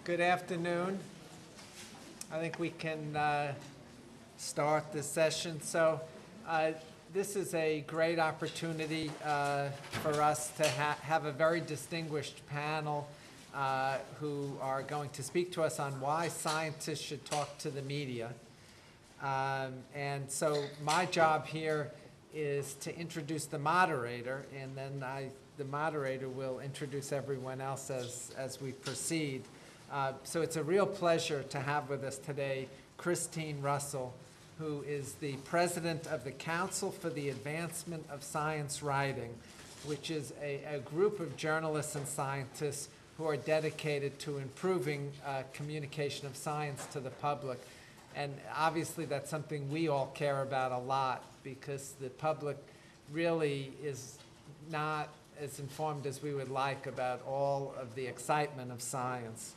Good afternoon. I think we can start this session. So this is a great opportunity for us to have a very distinguished panel who are going to speak to us on why scientists should talk to the media. And so my job here is to introduce the moderator, and then the moderator will introduce everyone else as we proceed. So it's a real pleasure to have with us today Christine Russell, who is the president of the Council for the Advancement of Science Writing, which is a group of journalists and scientists who are dedicated to improving communication of science to the public. And obviously that's something we all care about a lot, because the public really is not as informed as we would like about all of the excitement of science.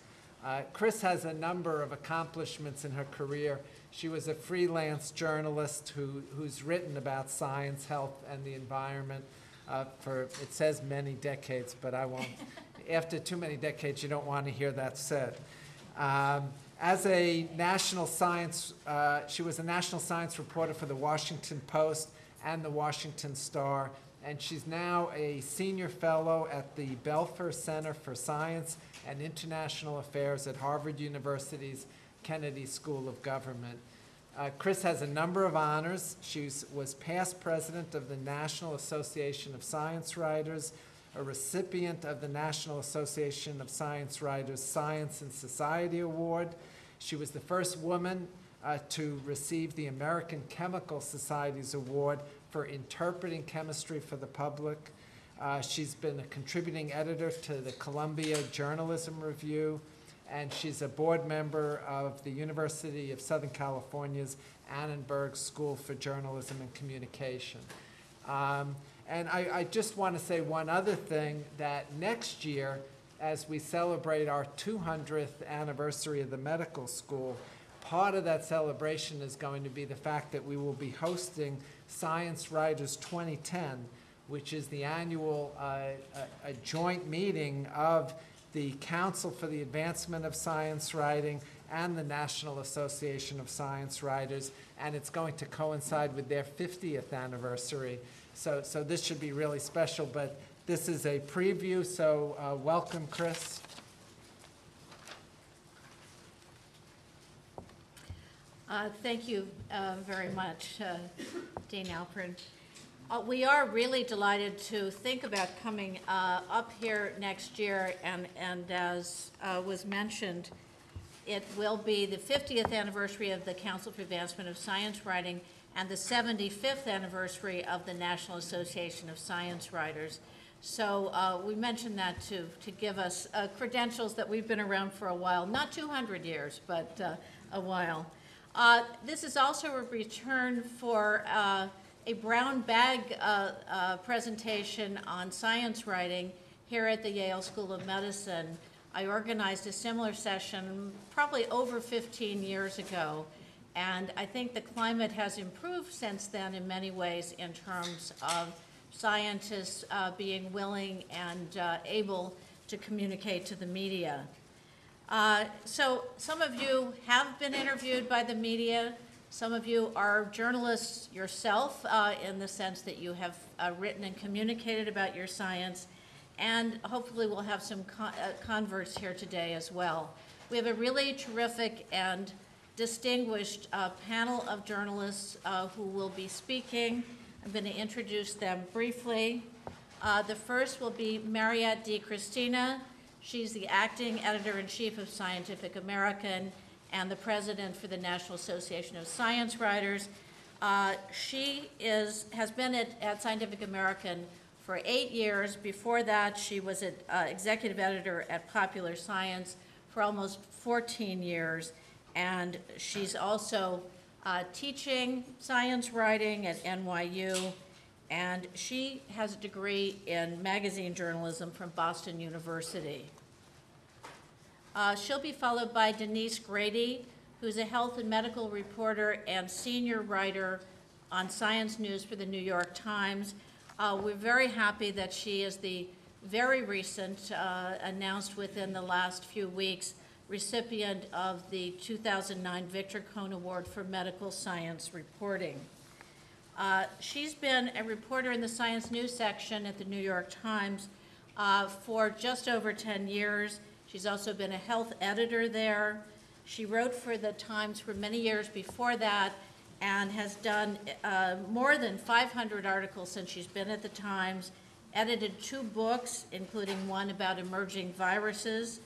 Chris has a number of accomplishments in her career. She was a freelance journalist who's written about science, health, and the environment for, it says many decades, but I won't. After too many decades, you don't want to hear that said. As a national science, she was a national science reporter for the Washington Post and the Washington Star, and she's now a senior fellow at the Belfer Center for Science and International Affairs at Harvard University's Kennedy School of Government. Chris has a number of honors. She was past president of the National Association of Science Writers, a recipient of the National Association of Science Writers Science and Society Award. She was the first woman to receive the American Chemical Society's Award for interpreting chemistry for the public. She's been a contributing editor to the Columbia Journalism Review, and she's a board member of the University of Southern California's Annenberg School for Journalism and Communication. And I just want to say one other thing, that next year, as we celebrate our 200th anniversary of the medical school, part of that celebration is going to be the fact that we will be hosting Science Writers 2010, which is the annual a joint meeting of the Council for the Advancement of Science Writing and the National Association of Science Writers, and it's going to coincide with their 50th anniversary. So this should be really special, but this is a preview, so welcome, Chris. Thank you very much, Dean Alfred. We are really delighted to think about coming up here next year, and as was mentioned, it will be the 50th anniversary of the Council for Advancement of Science Writing and the 75th anniversary of the National Association of Science Writers. So we mentioned that to give us credentials that we've been around for a while, not 200 years, but a while. This is also a return for a brown bag presentation on science writing here at the Yale School of Medicine. I organized a similar session probably over 15 years ago, and I think the climate has improved since then in many ways in terms of scientists being willing and able to communicate to the media. So some of you have been interviewed by the media. Some of you are journalists yourself in the sense that you have written and communicated about your science, and hopefully we'll have some converts here today as well. We have a really terrific and distinguished panel of journalists who will be speaking. I'm going to introduce them briefly. The first will be Mariette DiCristina. She's the acting editor-in-chief of Scientific American and the president for the National Association of Science Writers. She has been at Scientific American for 8 years. Before that, she was an executive editor at Popular Science for almost 14 years. And she's also teaching science writing at NYU. And she has a degree in magazine journalism from Boston University. She'll be followed by Denise Grady, who's a health and medical reporter and senior writer on science news for the New York Times. We're very happy that she is the very recent, announced within the last few weeks, recipient of the 2009 Victor Cohn Award for Medical Science Reporting. She's been a reporter in the Science News section at the New York Times for just over 10 years. She's also been a health editor there. She wrote for the Times for many years before that and has done more than 500 articles since she's been at the Times, edited 2 books, including one about emerging viruses.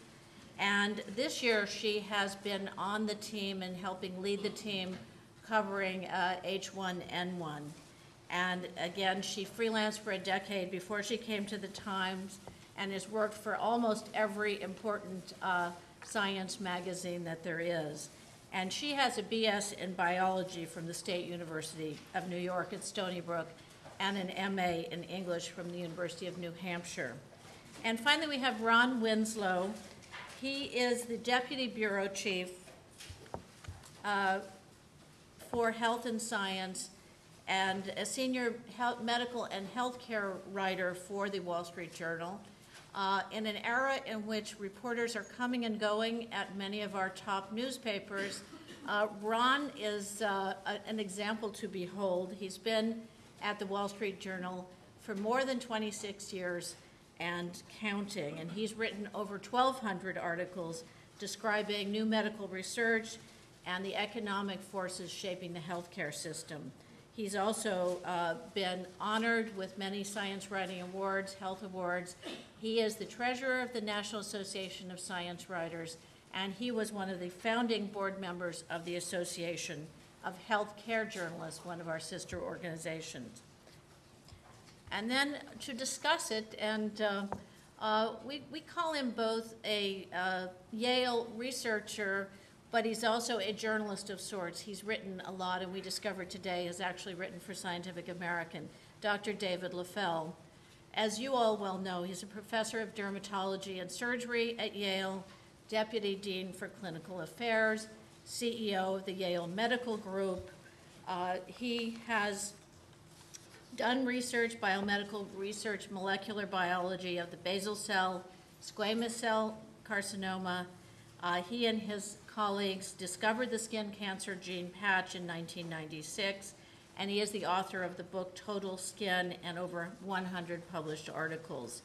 And this year she has been on the team and helping lead the team covering H1N1. And again, she freelanced for a decade before she came to the Times and has worked for almost every important science magazine that there is. And she has a BS in biology from the State University of New York at Stony Brook and an MA in English from the University of New Hampshire. And finally, we have Ron Winslow. He is the Deputy Bureau Chief for Health and Science and a senior medical and healthcare writer for the Wall Street Journal. In an era in which reporters are coming and going at many of our top newspapers, Ron is an example to behold. He's been at the Wall Street Journal for more than 26 years and counting, and he's written over 1,200 articles describing new medical research and the economic forces shaping the healthcare system. He's also been honored with many science writing awards, health awards. He is the treasurer of the National Association of Science Writers, and he was one of the founding board members of the Association of Healthcare Journalists, one of our sister organizations. And then to discuss it, and we call him both a Yale researcher, but he's also a journalist of sorts. He's written a lot, and we discovered today has actually written for Scientific American, Dr. David Leffel. As you all well know, he's a professor of dermatology and surgery at Yale, deputy dean for clinical affairs, CEO of the Yale Medical Group. He has done research, biomedical research, molecular biology of the basal cell, squamous cell carcinoma. He and his colleagues discovered the skin cancer gene patch in 1996, and he is the author of the book Total Skin and over 100 published articles.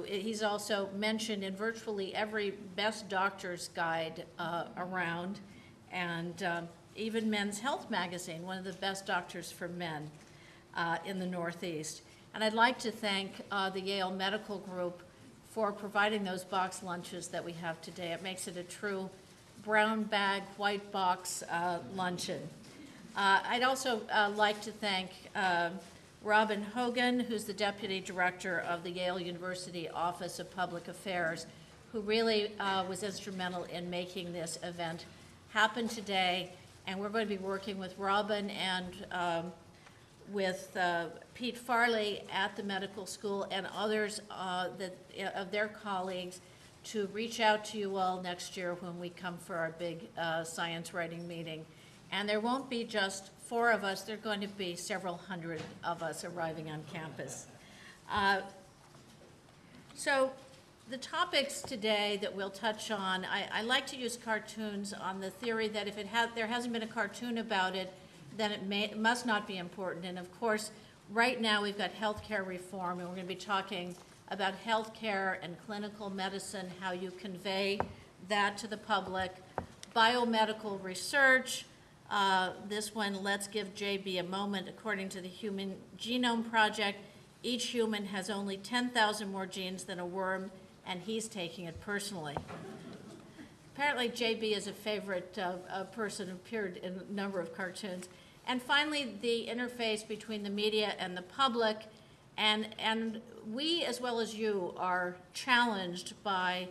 He's also mentioned in virtually every best doctor's guide around, and even Men's Health magazine, one of the best doctors for men in the Northeast. And I'd like to thank the Yale Medical Group for providing those box lunches that we have today. It makes it a true brown bag, white box luncheon. I'd also like to thank Robin Hogan, who's the Deputy Director of the Yale University Office of Public Affairs, who really was instrumental in making this event happen today. And we're going to be working with Robin and with Pete Farley at the medical school and others of their colleagues to reach out to you all next year when we come for our big science writing meeting. And there won't be just 4 of us, there are going to be several hundred of us arriving on campus. So the topics today that we'll touch on, I like to use cartoons on the theory that if there hasn't been a cartoon about it, then it must not be important. And of course, right now we've got healthcare reform, and we're going to be talking about healthcare and clinical medicine, how you convey that to the public. Biomedical research, this one, let's give JB a moment. According to the Human Genome Project, each human has only 10,000 more genes than a worm, and he's taking it personally. Apparently, JB is a favorite person who appeared in a number of cartoons. And finally, the interface between the media and the public. And we, as well as you, are challenged by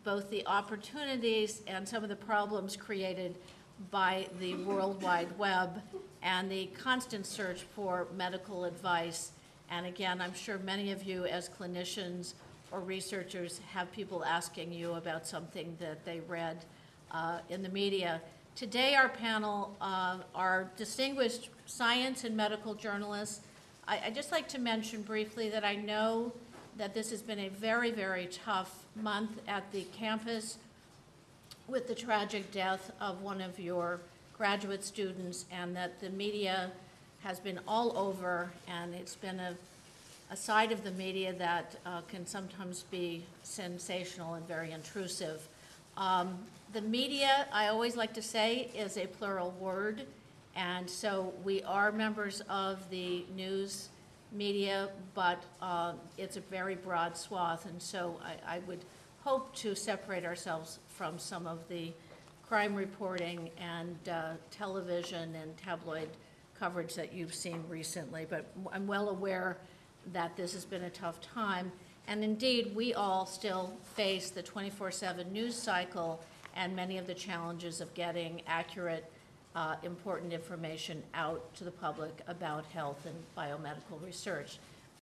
both the opportunities and some of the problems created by the World Wide Web and the constant search for medical advice. And again, I'm sure many of you as clinicians or researchers have people asking you about something that they read in the media. Today, our panel are distinguished science and medical journalists. I'd just like to mention briefly that I know that this has been a very, very tough month at the campus with the tragic death of one of your graduate students, and that the media has been all over, and it's been a side of the media that can sometimes be sensational and very intrusive. The media, I always like to say, is a plural word, and so we are members of the news media, but it's a very broad swath, and so I would hope to separate ourselves from some of the crime reporting and television and tabloid coverage that you've seen recently. But I'm well aware that this has been a tough time, and indeed we all still face the 24/7 news cycle and many of the challenges of getting accurate, important information out to the public about health and biomedical research.